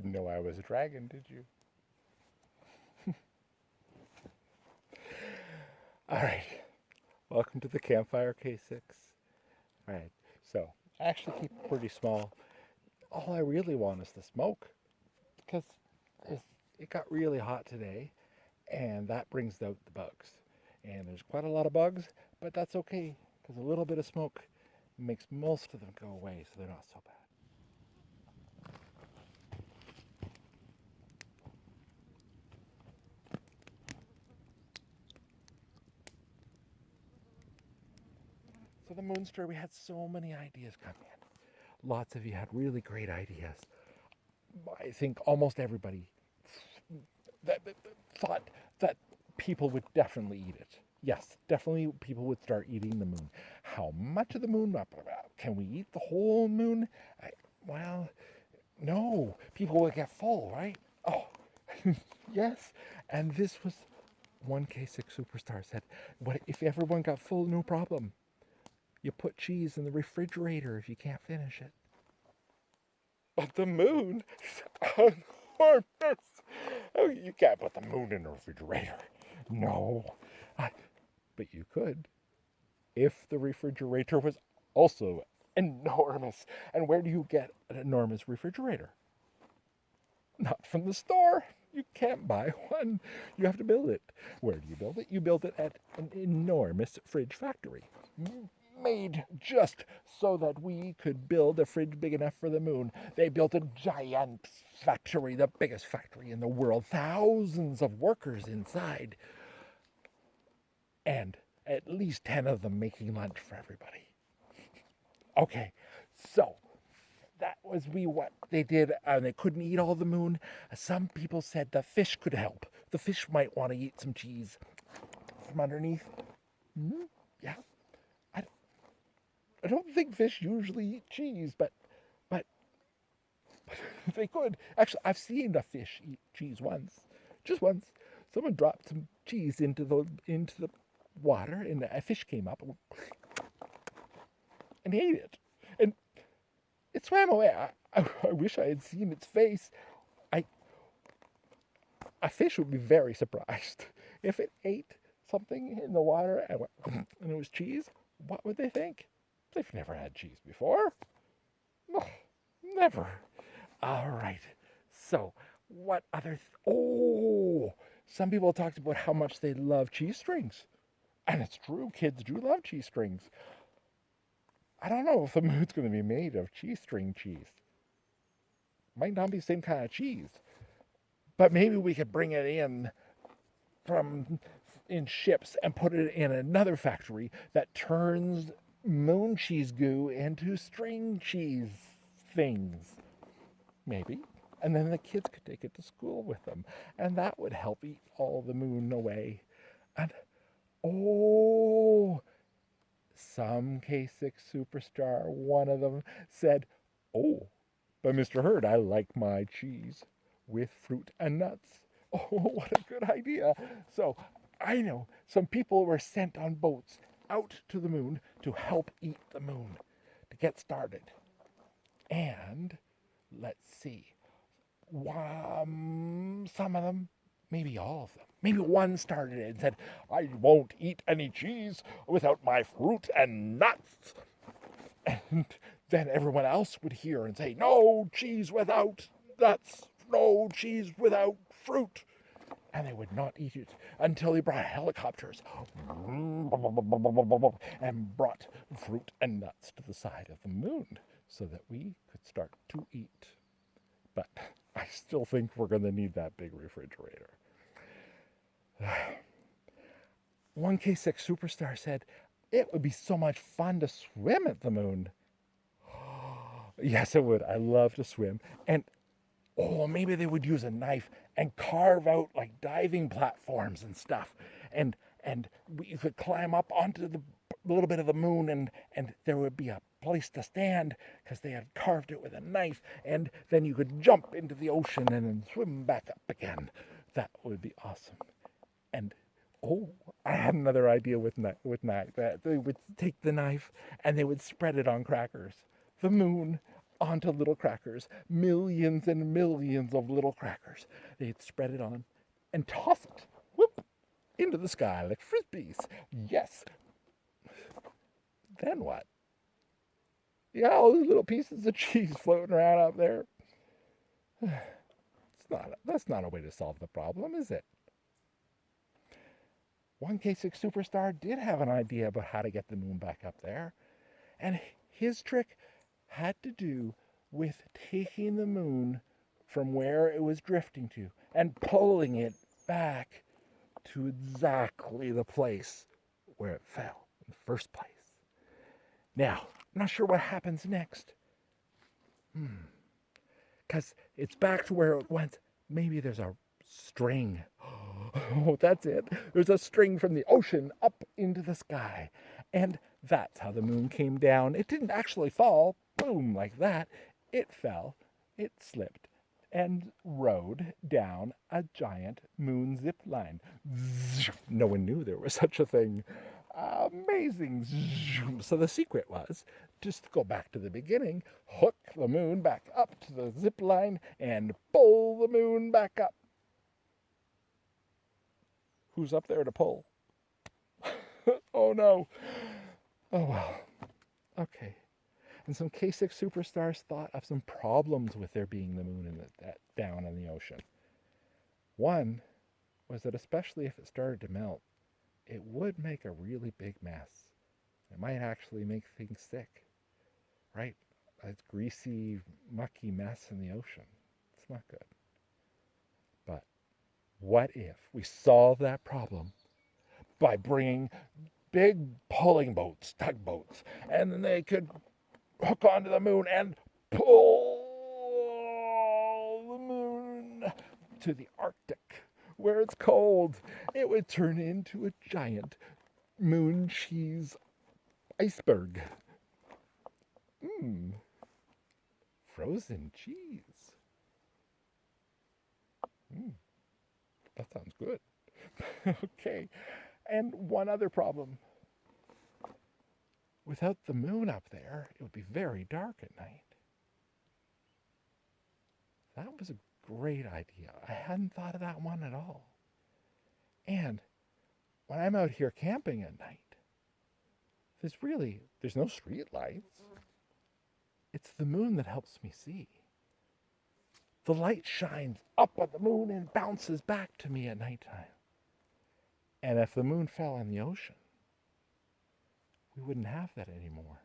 Didn't know I was a dragon, did you? All right. Welcome to the Campfire K6. All right. So, I actually keep it pretty small. All I really want is the smoke because it got really hot today and that brings out the bugs. And there's quite a lot of bugs, but that's okay because a little bit of smoke makes most of them go away so they're not so bad. So the Moonster, we had so many ideas come in. Lots of you had really great ideas. I think almost everybody thought that people would definitely eat it. Yes, definitely people would start eating the moon. How much of the moon? Can we eat the whole moon? Well, no. People would get full, right? Oh, yes. And this was 1K6 Superstar said, what if everyone got full? No problem. You put cheese in the refrigerator if you can't finish it. But the moon? Oh, you can't put the moon in the refrigerator. No. But you could if the refrigerator was also enormous. And where do you get an enormous refrigerator? Not from the store. You can't buy one. You have to build it. Where do you build it? You build it at an enormous fridge factory. Made just so that we could build a fridge big enough for the moon. They built a giant factory, the biggest factory in the world, thousands of workers inside, and at least 10 of them making lunch for everybody. Okay, so that was what they did, and they couldn't eat all the moon. Some people said the fish could help. The fish might want to eat some cheese from underneath. Yeah. I don't think fish usually eat cheese, but they could. Actually, I've seen a fish eat cheese once, just once. Someone dropped some cheese into the water, and a fish came up and ate it, and it swam away. I wish I had seen its face. A fish would be very surprised if it ate something in the water and it was cheese. What would they think? They've never had cheese before. No, never. All right. So, what other... some people talked about how much they love cheese strings. And it's true, kids do love cheese strings. I don't know if the moon's going to be made of cheese string cheese. Might not be the same kind of cheese. But maybe we could bring it in ships and put it in another factory that turns moon cheese goo into string cheese things. Maybe. And then the kids could take it to school with them. And that would help eat all the moon away. And, some K6 Superstar, one of them said, but Mr. Hurd, I like my cheese with fruit and nuts. Oh, what a good idea. So, I know some people were sent on boats out to the moon to help eat the moon, to get started. And, let's see, some of them, maybe all of them, maybe one started it and said, I won't eat any cheese without my fruit and nuts. And then everyone else would hear and say, no cheese without nuts, no cheese without fruit. And they would not eat it until he brought helicopters and brought fruit and nuts to the side of the moon so that we could start to eat. But I still think we're going to need that big refrigerator. 1K6 Superstar said, it would be so much fun to swim at the moon. Yes, it would. I love to swim. And maybe they would use a knife and carve out like diving platforms and stuff. And you could climb up onto the little bit of the moon and there would be a place to stand because they had carved it with a knife. And then you could jump into the ocean and then swim back up again. That would be awesome. And I had another idea with knife. They would take the knife and they would spread it on crackers. The moon onto little crackers, millions and millions of little crackers. They'd spread it on and toss it, whoop, into the sky like frisbees. Yes. Then what? Yeah, all those little pieces of cheese floating around up there. That's not a way to solve the problem, is it? One K6 superstar did have an idea about how to get the moon back up there, and his trick had to do with taking the moon from where it was drifting to and pulling it back to exactly the place where it fell in the first place. Now, I'm not sure what happens next. Because it's back to where it went. Maybe there's a string. Oh, that's it. There's a string from the ocean up into the sky. And that's how the moon came down. It didn't actually fall, boom, like that. It fell, it slipped, and rode down a giant moon zip line. No one knew there was such a thing. Amazing. So the secret was just go back to the beginning, hook the moon back up to the zip line, and pull the moon back up. Who's up there to pull? Oh no. Oh well. Okay. And some K6 superstars thought of some problems with there being the moon down in the ocean. One was that especially if it started to melt, it would make a really big mess. It might actually make things sick, right? A greasy, mucky mess in the ocean. It's not good. But what if we solve that problem by bringing big pulling boats, tugboats, and then they could hook onto the moon and pull the moon to the Arctic, where it's cold. It would turn into a giant moon cheese iceberg. Frozen cheese. That sounds good. Okay. And one other problem. Without the moon up there, it would be very dark at night. That was a great idea. I hadn't thought of that one at all. And when I'm out here camping at night, there's no street lights. It's the moon that helps me see. The light shines up at the moon and bounces back to me at nighttime. And if the moon fell in the ocean, we wouldn't have that anymore.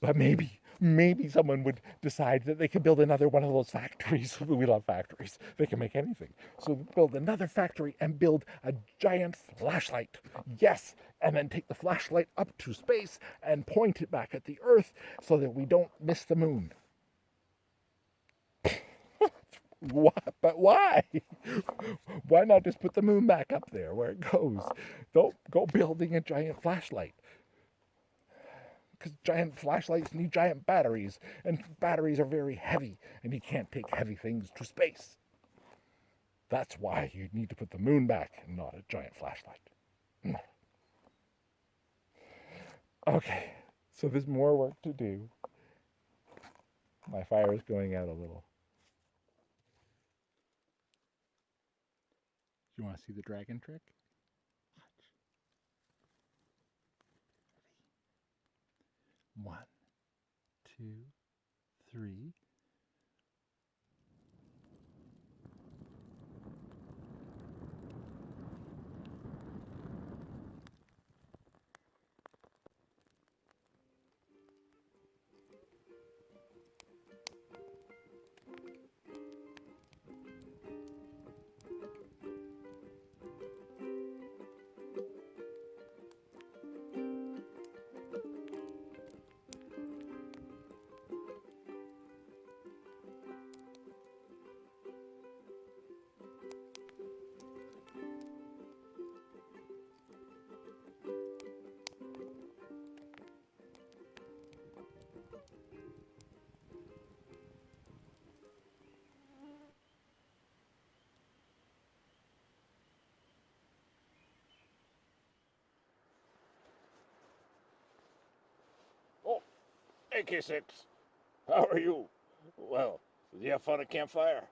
But maybe someone would decide that they could build another one of those factories. We love factories. They can make anything. So build another factory and build a giant flashlight. Yes, and then take the flashlight up to space and point it back at the Earth so that we don't miss the moon. What? But why? Why not just put the moon back up there where it goes? Don't go building a giant flashlight. Because giant flashlights need giant batteries, and batteries are very heavy, and you can't take heavy things to space. That's why you need to put the moon back and not a giant flashlight. Okay, so there's more work to do. My fire is going out a little. You want to see the dragon trick? Watch. 1, 2, 3. Hey, K6. How are you? Well, did you have fun at campfire?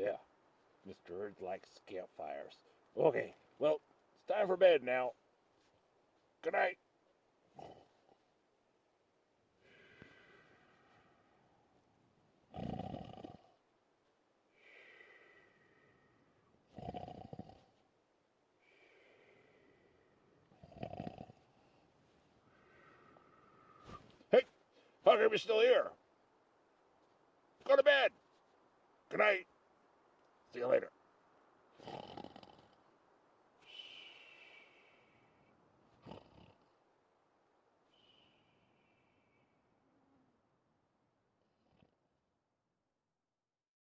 Yeah, Mr. Earth likes campfires. Okay, well, it's time for bed now. Good night. Hey, how come you're still here? Go to bed. Good night. See you later.